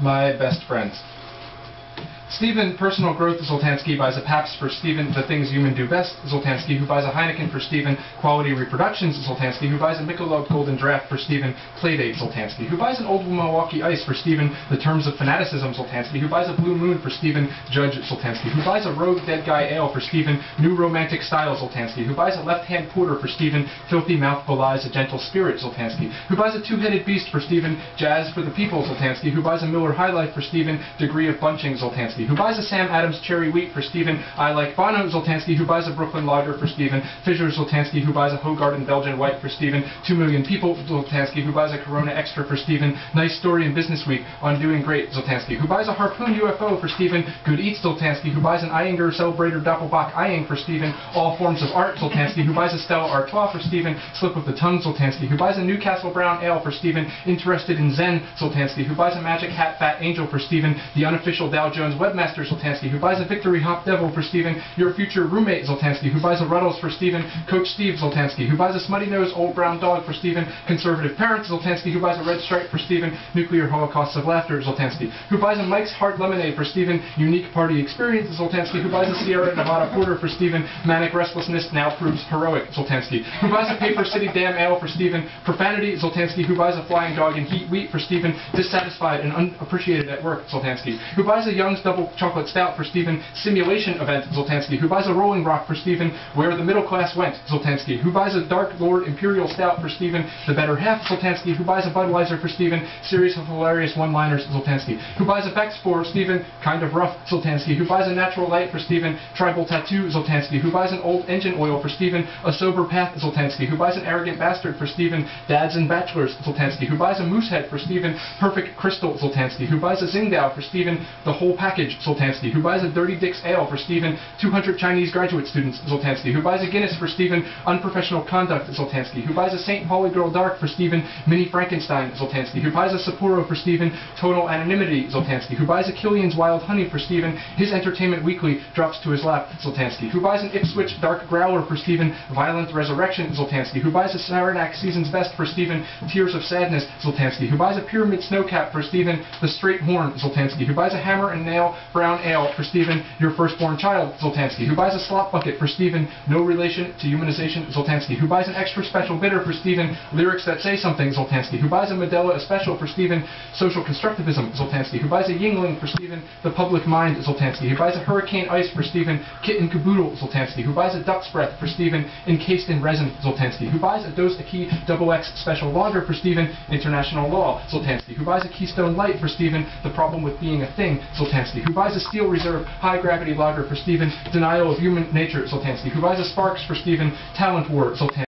My best friends. Stephen, personal growth, Zultanski buys a Pabst for Stephen, the things human do best, Zultanski, who buys a Heineken for Stephen, quality reproductions, Zultanski, who buys a Michelob Golden Draft for Stephen, Playdate, Zultanski, who buys an Old Milwaukee Ice for Stephen, the terms of fanaticism, Zultanski, who buys a Blue Moon for Stephen, Judge, Zultanski, who buys a Rogue Dead Guy Ale for Stephen, New Romantic Style, Zultanski, who buys a Left-Hand Porter for Stephen, Filthy Mouth Belies a Gentle Spirit, Zultanski, who buys a Two-Headed Beast for Stephen, Jazz for the People, Zultanski, who buys a Miller High Life for Stephen, Degree of Bunching, Zultanski, who buys a Sam Adams Cherry Wheat for Stephen, I Like Bono, Zultanski, who buys a Brooklyn Lager for Stephen, Fischer, Zultanski, who buys a Hoegaarden Belgian White for Stephen, 2 Million People, Zultanski, who buys a Corona Extra for Stephen, Nice Story in Business Week, On Doing Great, Zultanski, who buys a Harpoon UFO for Stephen, Good Eats, Zultanski, who buys an Iyengar Celebrator Doppelbock Eying for Stephen, All Forms of Art, Zultanski, who buys a Stella Artois for Stephen, Slip of the Tongue, Zultanski, who buys a Newcastle Brown Ale for Stephen, Interested in Zen, Zultanski, who buys a Magic Hat Fat Angel for Stephen, the unofficial Dow Jones Webmaster, Zultanski, who buys a Victory Hop Devil for Stephen, your future roommate, Zultanski, who buys a Ruddles for Stephen, Coach Steve, Zultanski, who buys a Smutty Nose Old Brown Dog for Stephen, Conservative Parents, Zultanski, who buys a Red Stripe for Stephen, Nuclear Holocausts of Laughter, Zultanski, who buys a Mike's Hard Lemonade for Stephen, Unique Party Experience, Zultanski, who buys a Sierra Nevada Porter for Stephen, Manic Restlessness Now Proves Heroic, Zultanski, who buys a Paper City Damn Ale for Stephen, Profanity, Zultanski, who buys a Flying Dog and Heat Wheat for Stephen, Dissatisfied and Unappreciated at Work, Zultanski, who buys a Young's Double Chocolate Stout for Stephen, Simulation Event, Zultanski, who buys a Rolling Rock for Stephen, Where the Middle Class Went, Zultanski, who buys a Dark Lord Imperial Stout for Stephen, The Better Half, Zultanski, who buys a Budweiser for Stephen, Series of Hilarious One-Liners, Zultanski, who buys a Beck's for Stephen, Kind of Rough, Zultanski, who buys a Natural Light for Stephen, Tribal Tattoo, Zultanski, who buys an Old Engine Oil for Stephen, A Sober Path, Zultanski, who buys an Arrogant Bastard for Stephen, Dads and Bachelors, Zultanski, who buys a Moosehead for Stephen, Perfect Crystal, Zultanski, who buys a Tsingtao for Stephen, The Whole Package, Zultanski, who buys a Dirty Dick's Ale for Stephen, 200 Chinese graduate students, Zultanski, who buys a Guinness for Stephen, Unprofessional Conduct, Zultanski, who buys a St. Pauli Girl Dark for Stephen, Mini Frankenstein, Zultanski, who buys a Sapporo for Stephen, Total Anonymity, Zultanski, who buys a Killian's Wild Honey for Stephen, His Entertainment Weekly drops to his lap, Zultanski, who buys an Ipswich Dark Growler for Stephen, Violent Resurrection, Zultanski, who buys a Saranac Season's Best for Stephen, Tears of Sadness, Zultanski, who buys a Pyramid Snowcap for Stephen, The Straight Horn, Zultanski, who buys a Hammer and Nail Brown Ale for Stephen, Your Firstborn Child, Zultanski, who buys a Slop Bucket for Stephen, No Relation to Humanization, Zultanski, who buys an Extra Special Bitter for Stephen, Lyrics That Say Something, Zultanski, who buys a Medela Especial for Stephen, Social Constructivism, Zultanski, who buys a Yingling for Stephen, The Public Mind, Zultanski, who buys a Hurricane Ice for Stephen, Kitten Caboodle, Zultanski, who buys a Duck's Breath for Stephen, Encased in Resin, Zultanski, who buys a Dos Equis XX Special Lager for Stephen, International Law, Zultanski, who buys a Keystone Light for Stephen, The Problem with Being a Thing, Zultanski, who buys a Steel Reserve High Gravity Lager for Stephen, Denial of Human Nature, Zultanski, who buys a Sparks for Stephen, Talent War, Zultanski.